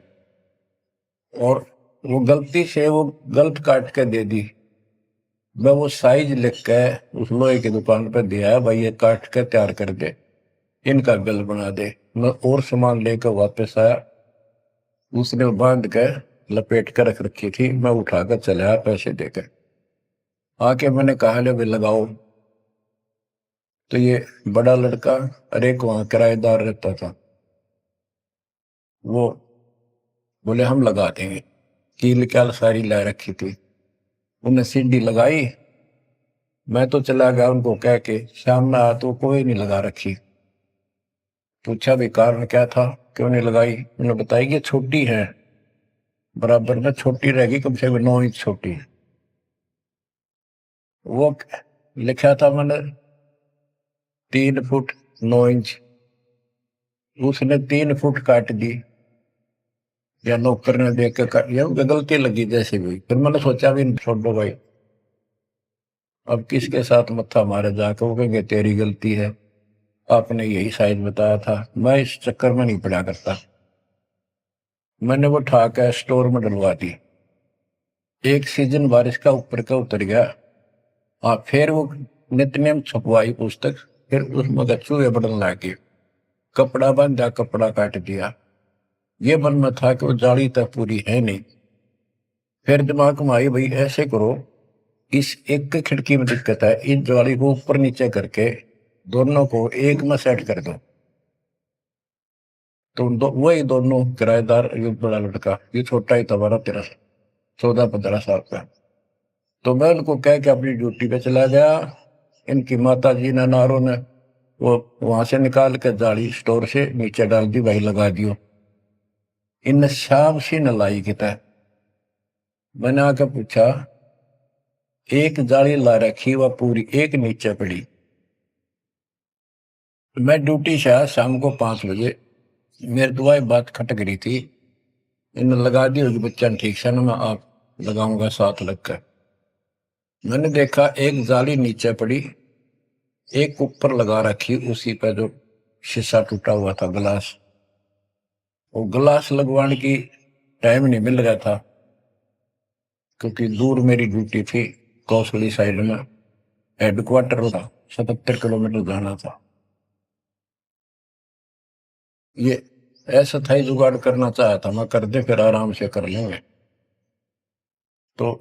और वो गलती से वो गलत काट के दे दी। मैं वो साइज लिख के उस लोहे की दुकान पर दिया, भाई ये काट के तैयार कर दे, इनका गल बना दे। मैं और सामान लेकर वापस आया, उसने बांध के लपेट कर रख रखी थी, मैं उठाकर चला आया पैसे देकर। आके मैंने कहा ले भाई लगाओ। तो ये बड़ा लड़का, अरे वहां किराएदार रहता था, वो बोले हम लगा देंगे। कील क्या सारी ला रखी थी, उन्हें सीढ़ी लगाई। मैं तो चला गया उनको कह के, शाम में आया तो कोई नहीं लगा रखी। पूछा भी कारण क्या था, क्यों नहीं लगाई। उन्होंने बताया कि छोटी है, बराबर में छोटी रहेगी, कम से कम 9 इंच छोटी। वो लिखा था मैंने 3 फुट 9 इंच, उसने 3 फुट काट दी, या नौकर ने देख के काट, या गलती लगी जैसे भी। फिर मैंने सोचा भी छोड़ो भाई, अब किसके साथ मत्था मारे जाकर, वो कहेंगे तेरी गलती है, आपने यही साइज बताया था। मैं इस चक्कर में नहीं पड़ा करता। मैंने वो उठा के स्टोर में डलवा दी। एक सीजन बारिश का ऊपर का उतर गया, फिर वो नित्य नेम छपवाई पुस्तक, फिर उसमें चूहे बढ़ने लगे। कपड़ा बांधा, कपड़ा काट दिया। ये मन में था कि वो जाली तक पूरी है नहीं। फिर दिमाग में आई, भाई ऐसे करो, इस एक खिड़की में दिक्कत है, इस जाली को ऊपर नीचे करके दोनों को एक में सेट कर दो। तो वही दोनों किराएदार, ये बड़ा लड़का, ये छोटा ही था, 12-13 14-15 साल का। तो मैं उनको कह के अपनी ड्यूटी पे चला गया। इनकी माता जी ने, नारों ने, वो वहां से निकाल के जाली स्टोर से नीचे डाल दी, भाई लगा दियो। इन शाम सी न लाई किता। मैंने आके पूछा, एक जाली ला रखी, वह पूरी एक नीचे पड़ी। मैं ड्यूटी से आया शाम को 5 बजे। मेरे दुआई बात खटक रही थी, इन लगा दी होगी बच्चा ने ठीक से ना, मैं आप लगाऊंगा साथ लगकर। मैंने देखा एक जाली नीचे पड़ी, एक ऊपर लगा रखी, उसी पे जो शीशा टूटा हुआ था, गिलास। वो गिलास लगवाने की टाइम नहीं मिल रहा था, क्योंकि दूर मेरी ड्यूटी थी, कौशली साइड में हेडक्वार्टर था, 77 किलोमीटर जाना था। ये ऐसा था ही, जुगाड़ करना चाहा था मैं, कर दे फिर आराम से कर लेंगे। तो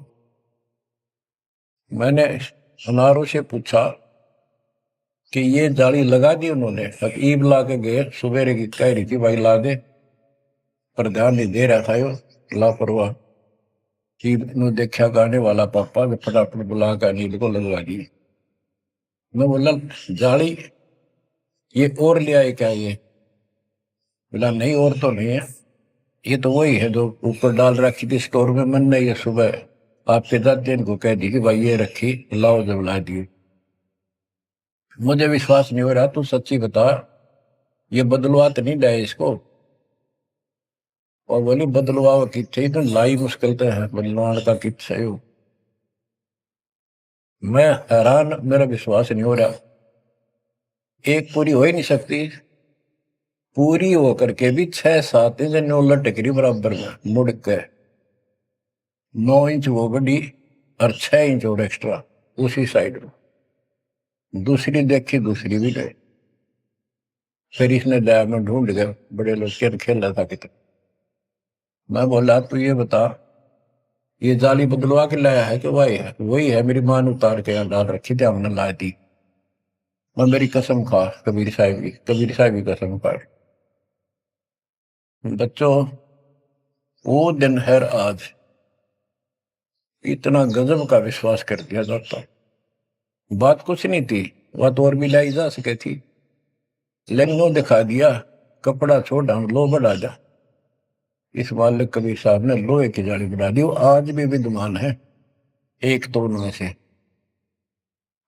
मैंने अनारों से पूछा कि ये जाली लगा दी उन्होंने? अब ईब ला के गए, सवेरे की कह रही थी भाई ला दे, पर ध्यान नहीं दे रहा था यो, लापरवाह। ईब ने देखा गाने वाला पापा, फटाफट बुला कर नींद को लगवा दी। मैं बोला जाली ये और ले आए क्या? ये बोला नहीं और तो नहीं है, ये तो वही है जो ऊपर डाल रखी थी स्टोर में। मन ने ये सुबह आपके दादी को कह दी कि भाई ये रखी, लाओ, जब ला दी। मुझे विश्वास नहीं हो रहा, तू सच्ची बता, ये बदलवा तो नहीं लाए इसको? और बोली बदलवा किथे, तो लाई मुश्किल तो है, बदलवान का कित सही हो। मैं हैरान, मेरा विश्वास नहीं हो रहा। एक पूरी हो ही नहीं सकती, पूरी होकर के भी 6-7 इंच नौ लटकरी बराबर में मुड़ के, 9 इंच वो बड़ी और 6 इंच और एक्स्ट्रा उसी साइड में। दूसरी देखी, दूसरी भी नहीं। फिर इसने लैब में ढूंढ गया, बड़े लोग खेल रहा था कितना। मैं बोला तू ये बता, ये जाली बदलवा के लाया है कि वही है? वही है, मेरी मां ने उतार के यहाँ डाल रखी थी, हमने ला दी। मैं मेरी कसम खा, कबीर साहब की कसम खा। बच्चों, वो दिन है आज, इतना गजब का विश्वास कर दिया जाता। बात कुछ नहीं थी, बात और भी लाई जा सके थी, लेकिन दिखा दिया, कपड़ा छोड़, हम लो बढ़ा जा। इस मालिक कबीर साहब ने लोहे की जाली बढ़ा दी। वो आज भी विद्यमान है, एक तो उनमें से।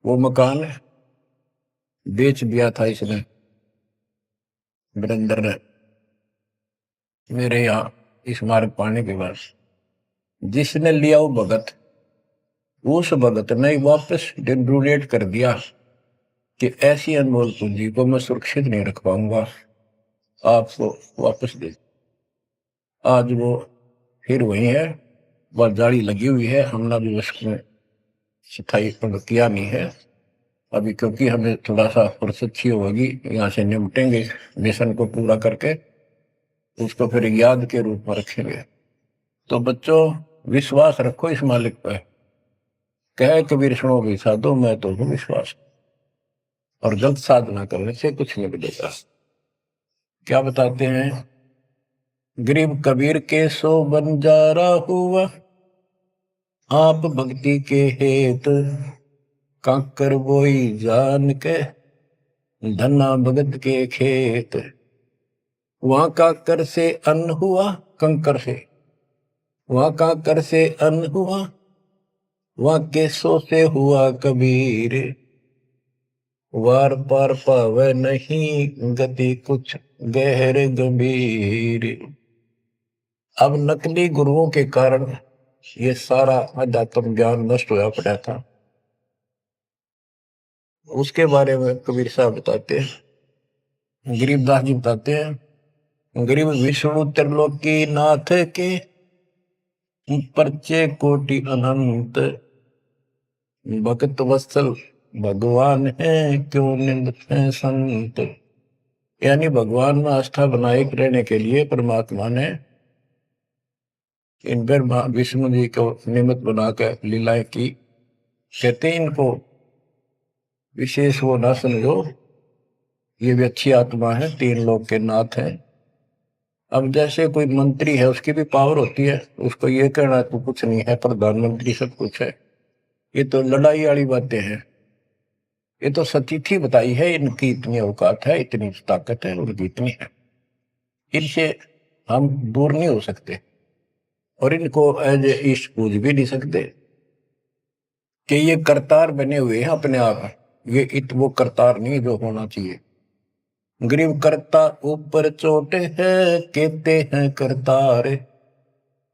वो मकान बेच दिया था इसने, वीरेंद्र ने, मेरे यहाँ इस मार्ग पाने के बाद। जिसने लिया वो भगत, उस भगत ने वापस डोनेट कर दिया कि ऐसी अनमोल पूंजी को मैं सुरक्षित नहीं रख पाऊंगा, आपको वापस दे। आज वो फिर वही है, वह जाली लगी हुई है, हमने भी उसमें सफाई किया नहीं है अभी, क्योंकि हमें थोड़ा सा फुर्सत अच्छी होगी, यहाँ से निपटेंगे मिशन को पूरा करके, उसको फिर याद के रूप में रखेंगे। तो बच्चों, विश्वास रखो इस मालिक पर। कह कबीर सुनो भी साधो, मैं तो हूँ विश्वास, और गलत साधना करने से कुछ नहीं मिलेगा। क्या बताते हैं, गरीब कबीर के सो बंजारा हुआ, आप भक्ति के हेत, काकर बोई जान के, धना भगत के खेत। वहां काकर से अन्न हुआ, कंकर से, वहां काकर से अन्न हुआ, वहां केसों से हुआ कबीर, वार पार पावे नहीं गति कुछ गहर गंभीर। अब नकली गुरुओं के कारण ये सारा अध्यात्म ज्ञान नष्ट होया पड़ा था। उसके बारे में कबीर साहब बताते हैं, गरीबदास जी बताते हैं, गरीब विष्णु त्रिलोकी नाथ के, परचे कोटि अनंत, भक्त वत्सल भगवान है, क्यों निंद है संत। यानी भगवान में आस्था बनाए रहने के लिए परमात्मा ने इन पर विष्णु जी को निमित्त बनाकर लीलाएं की। कहते इनको विशेष वो ना समझो, ये भी अच्छी आत्मा है, 3 लोक के नाथ है। अब जैसे कोई मंत्री है, उसकी भी पावर होती है, उसको ये कहना तो कुछ नहीं है, प्रधानमंत्री सब कुछ है, ये तो लड़ाई वाली बातें हैं। ये तो सतीथी बताई है, इनकी इतनी औकात है, इतनी ताकत है, उनकी इतनी है, इनसे हम दूर नहीं हो सकते और इनको एज ईस्ट पूज भी नहीं सकते कि ये करतार बने हुए हैं अपने आप। ये वो करतार नहीं जो होना चाहिए। गरीब करता ऊपर चोट है, कहते हैं करतार,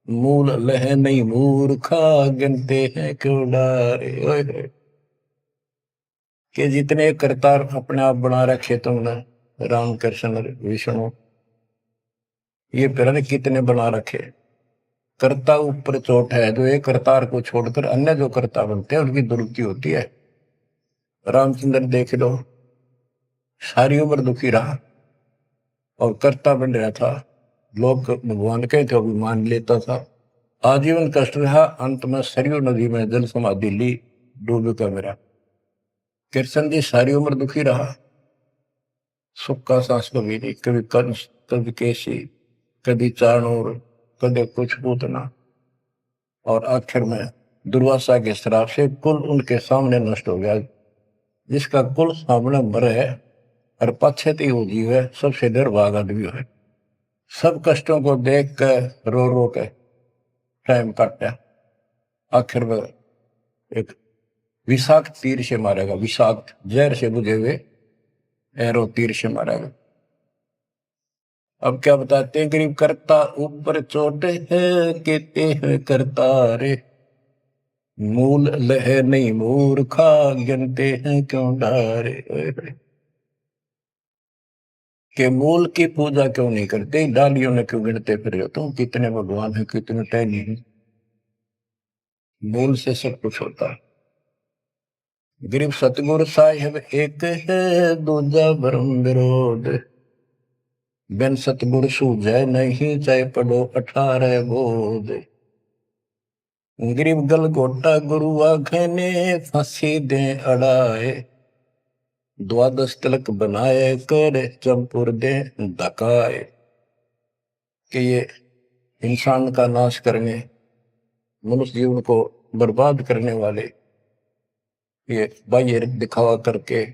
मूल लह नहीं मूर्खा, गिनते हैं क्यों डारे। कि जितने करतार अपने आप बना रखे तुमने, राम कृष्ण विष्णु, ये फिर कितने बना रखे। कर्ता ऊपर चोट है, जो एक करतार को छोड़कर अन्य जो कर्ता बनते हैं उनकी दुरुक्ति होती है। रामचंद्र देख लो, सारी उम्र दुखी रहा और कर्ता बन रहा था, लोग भगवान के थे भी मान लेता था, आजीवन कष्ट रहा, अंत में सरयू नदी में जल समाधि ली, डूब का मेरा। कृष्ण जी सारी उम्र दुखी रहा, सुख का सांस कभी नहीं, कभी कंस, कभी केसी, कभी चाणूर, कभी कुछ पूतना, और आखिर में दुर्वासा के श्राप से कुल उनके सामने नष्ट हो गया। जिसका कुल सामने मरे है और पश्चाती वो जीव है, सबसे निर्भाग आदमी है। सब कष्टों को देख कर रो रो के टाइम काटा, आखिर में एक विषाक्त तीर से मारेगा, विषाक्त जहर से बुझे हुए एरो तीर से मारेगा। अब क्या बताते हैं, गरीब करता ऊपर चोट है, कहते हैं करता रे, मूल लह नहीं मूर्खा, गिनते हैं क्यों डारे। के मूल की पूजा क्यों नहीं करते, डालियों ने क्यों गिनते फिर हो तुम, कितने भगवान है, कितने टहनी है। मूल से सब कुछ होता है। गरीब सतगुरु साहिब एक है, दूजा ब्रह्म विरोध, बिन सतगुरु सूझे नहीं, चाहे पढ़ो 18 बोध। गरीब गल गोटा गुरु आखने, फांसी दे अड़ाए, द्वादश तिलक बनाए कर, चंपुर दे धकाए। कि ये इंसान का नाश करने, मनुष्य जीवन को बर्बाद करने वाले, ये बाह्य दिखावा करके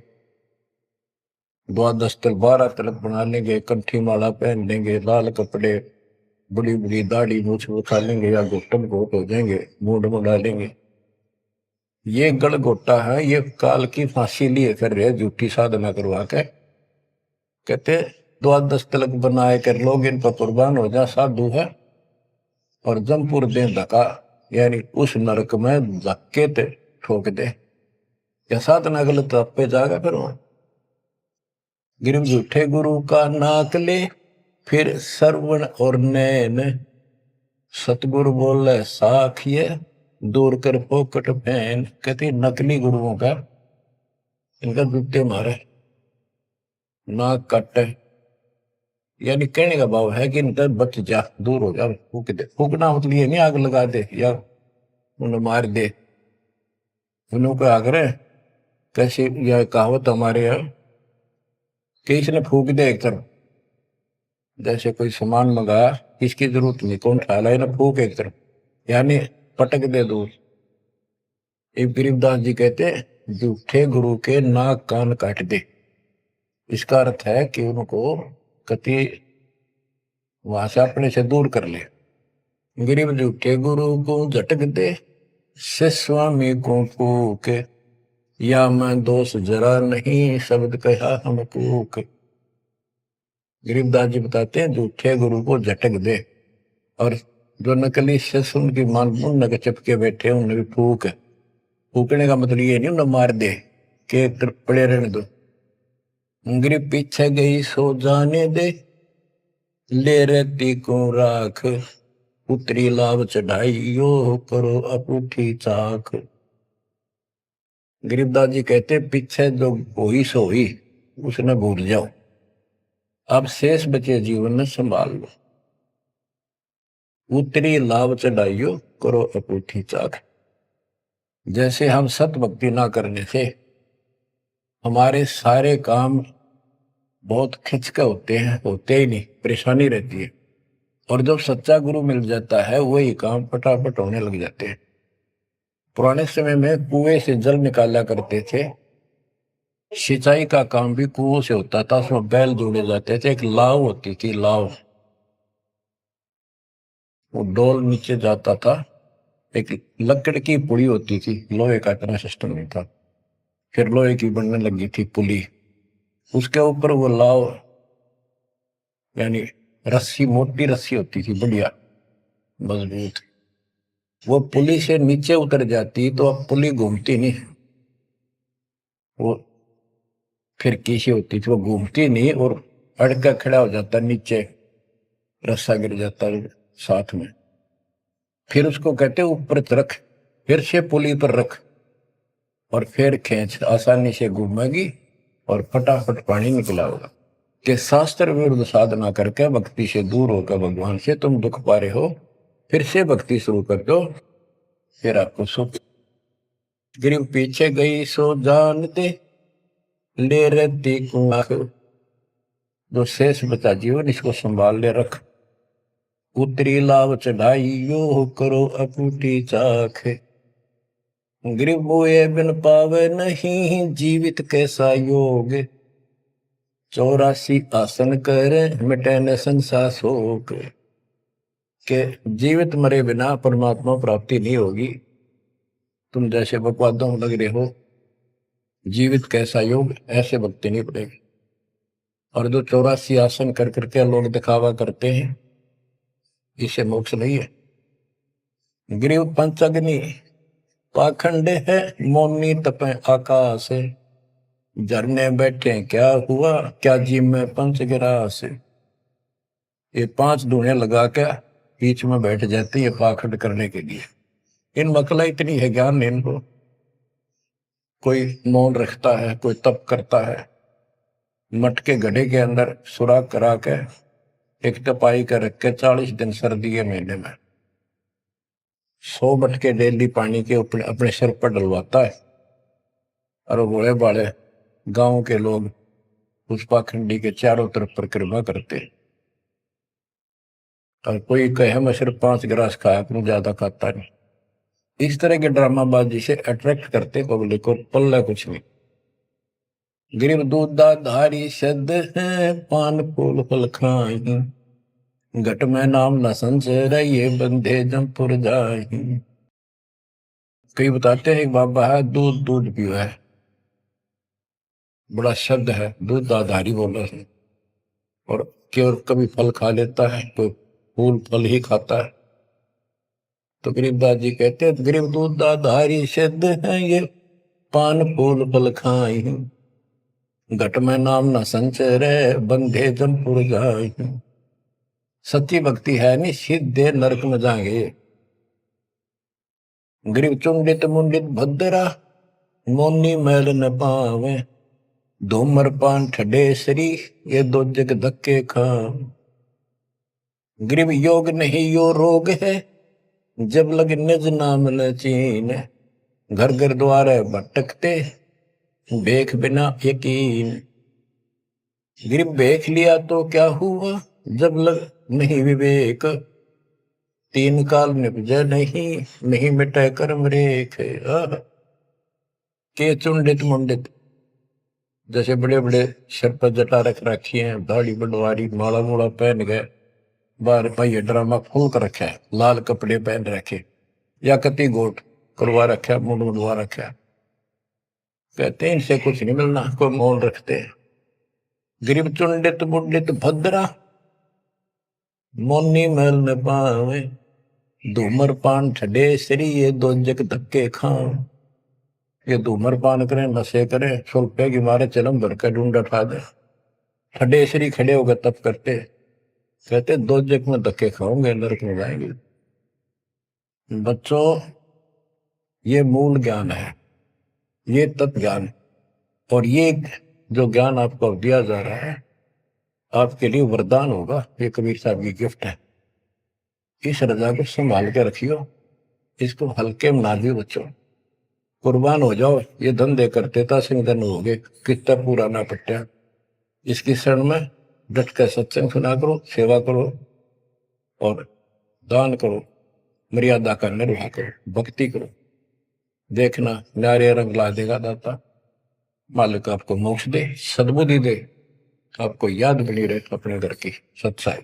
द्वादश तिलक 12 तिलक बना लेंगे, कंठी माला पहन लेंगे, लाल कपड़े, बड़ी बड़ी दाढ़ी मूछ उठा लेंगे या घुटन घोट हो जाएंगे, मूड मुड़ा लेंगे। ये गड़गोटा है, ये काल की फांसी लिए कर रहे, झूठी साधना करवा के। कहते द्वादश तिलक बनाए कर लोग इन पर कुर्बान हो जा, साधु है, और जमपुर दे धक्का, यानी उस नरक में धक्के ते ठोक दे, या साधना गलत पे जाएगा फिर वहां। गिरम झूठे गुरु का नाक ले, फिर श्रवण और नैन, सतगुरु बोले साखिए, दूर कर पोकट फैन। कहते नकली गुरुओं का, इनका जूते मारे, नाक काटे, यानी कहने का भाव है कि इनका बच जा, दूर हो जा, फूक दे। फूकना मतलब ये नहीं आग लगा दे या उन्हें मार दे, उन्होंने को आग रहे। कैसी यह कहावत हमारे यहाँ कि इसने फूक दे एक तरफ, जैसे कोई सामान मंगाया, इसकी जरूरत नहीं, कौन खा ला, ना फूक एक तरफ, यानी पटक दे दूर। एक गरीबदास जी कहते झूठे गुरु के नाक कान काट दे। इसका अर्थ है कि उनको कति वहां से अपने से दूर कर ले। गरीब झूठे गुरु को झटक दे, से स्वामी को फूक, या मैं दोष जरा नहीं, शब्द कहा हम कूक। गरीबदास जी बताते हैं झूठे गुरु को झटक दे, और जो नकली शिष्य उनकी मान नक चिपके बैठे उन्हें भी फूक। फूकने का मतलब ये नहीं उन्हें मार दे कि एक तरफ पड़े रहने दो। गरीब पीछे गई सो जाने दे, ले रहती को राख, पुत्री लाभ चढ़ाई यो करो अपूठी चाक। गरीबदास जी कहते पीछे जो हुई सो हुई, उसने भूल जाओ, अब शेष बचे जीवन में संभाल लो, उतरी लाभ चढ़ाइयो करो अपूठी चाक। जैसे हम सत भक्ति ना करने से हमारे सारे काम बहुत खिंच के होते ही नहीं, परेशानी रहती है। और जब सच्चा गुरु मिल जाता है वही काम फटाफट होने लग जाते हैं। पुराने समय में कुएं से जल निकाला करते थे, सिंचाई का काम भी कुओं से होता था। उसमें बैल जोड़े जाते थे, एक लाव होती थी, लाव, वो डोल नीचे जाता था, एक लकड़ की पुली होती थी, लोहे का इतना सिस्टम नहीं था, फिर लोहे की बनने लगी थी पुली, उसके ऊपर वो लाव यानी रस्सी, मोटी रस्सी होती थी, बढ़िया मजबूत। वो पुली से नीचे उतर जाती तो अब पुली घूमती नहीं, वो फिर कैसी होती थी, वो घूमती नहीं और अड़का खड़ा हो जाता, नीचे रस्सा गिर जाता साथ में। फिर उसको कहते ऊपर रख, फिर से पुली पर रख और फिर खींच, आसानी से घूमेगी और फटाफट पानी निकला होगा। कि शास्त्र विरुद्ध साधना करके भक्ति से दूर होकर भगवान से तुम दुख पा रहे हो, फिर से भक्ति शुरू कर दो, फिर आपको सुख। गिरिव पीछे गई सो जानते ले रहती कुआख। जो शेष बचा जीवन इसको संभाल ले रख, उतरी लाभ चढ़ाई यो करो अपूटी चाख। गिरिव बोए बिन पावे नहीं जीवित कैसा योग। 84 आसन करे मिटे न संसार शोक। के जीवित मरे बिना परमात्मा प्राप्ति नहीं होगी। तुम जैसे बकवादों में लग रहे हो, जीवित कैसा योग, ऐसे भक्ति नहीं पड़ेगी। और जो 84 आसन कर करके लोग दिखावा करते हैं, इसे मोक्ष नहीं है। गिरिव पंचअग्नि पाखंड है मौनी तपे आकाश। झरने बैठे क्या हुआ, क्या जी में पंच गिरास। ये 5 धूने लगा के बीच में बैठ जाती है पाखंड करने के लिए। इन मकला इतनी है ज्ञान नहीं इनको। कोई मौन रखता है, कोई तप करता है, मटके गड्ढे के अंदर सुराख करा के एक तपाई कर रख के 40 दिन सर्दी के महीने में 100 मटके डेली पानी के अपने सिर पर डलवाता है। और वो बड़े बड़े गांव के लोग उस पाखंडी के चारों तरफ परिक्रमा करते हैं। और कोई कहे मैं सिर्फ 5 गिलास खाया करूं, ज्यादा खाता नहीं। इस तरह के ड्रामाबाजी से अट्रैक्ट करते पब्लिक को, पल्ला कुछ नहीं। गिरिव दूधा धारी शब्द है पान फूल फल खाई। घट में नाम न संचय ये बंधे जमपुर जाई। कई बताते हैं एक बाबा है, दूध दूध पियो है, बड़ा शब्द है, दूध दाधारी बोला है। और केवल कभी फल खा लेता है, तो फूल फल ही खाता है। तो गरीबदास जी कहते हैं गरीब दूध दाधारी शब्द है ये पान फूल फल खाई। घट में नाम न संचय रे बंधे जमपुर जाई। सच्ची भक्ति है नहीं, सीधे नरक में जाएंगे। गरीब चुंडित मुंडित भद्रा मोनी मैल न पावे। धूमर पान ठडेसरी ये 2 जग धक्के खा। गरीब योग नहीं यो रोग है जब लग निज नाम न चीन। घर घर द्वारे भटकते बेख बिना यकीन। गरीब बेख लिया तो क्या हुआ जब लग नहीं विवेक। 3 काल निपजे नहीं मिटे कर्म रेख। के चुंडित मुंडित, जैसे बड़े बड़े सिर पर जटा रख रखी है, दाढ़ी बड़वारी, माला मूला पहन गए, बाहर भाई ड्रामा खोल कर रखा है, लाल कपड़े पहन रखे, या कति गोट करवा रखा, मुंड मुंडवा रखा। कहते हैं इनसे कुछ नहीं मिलना, कोई मौन रखते हैं। गरीब चुंडित मुंडित भद्रा मोनी मैल न पावे। धूमर पान ठडे सरी ये 2 जग धक्के खाओ। ये धूमर पान करें, नशे करें, 100 रुपए की मारे चलम भर का ढूंढ उठा दे, ठडे सरी खड़े होकर तप करते, कहते 2 जग में धक्के खाओगे, नरक में जाएंगे। बच्चों, ये मूल ज्ञान है, ये तत्व ज्ञान। और ये जो ज्ञान आपको दिया जा रहा है, आपके लिए वरदान होगा। ये कबीर साहब की गिफ्ट है। इस रजा को संभाल के रखियो, इसको हल्के में ना दियो बच्चों। कुर्बान हो जाओ, ये धन दे करते था सिंधन हो गए, कितना पुराना पट्टा। इसकी शरण में डट कर सत्संग सुना करो, सेवा करो और दान करो, मर्यादा का निर्वाह करो, भक्ति करो। देखना न्यारे रंग ला देगा दाता। मालिक आपको मोक्ष दे, सद्बुद्धि दे, आपको याद बनी रहे अपने घर की सच्चाई।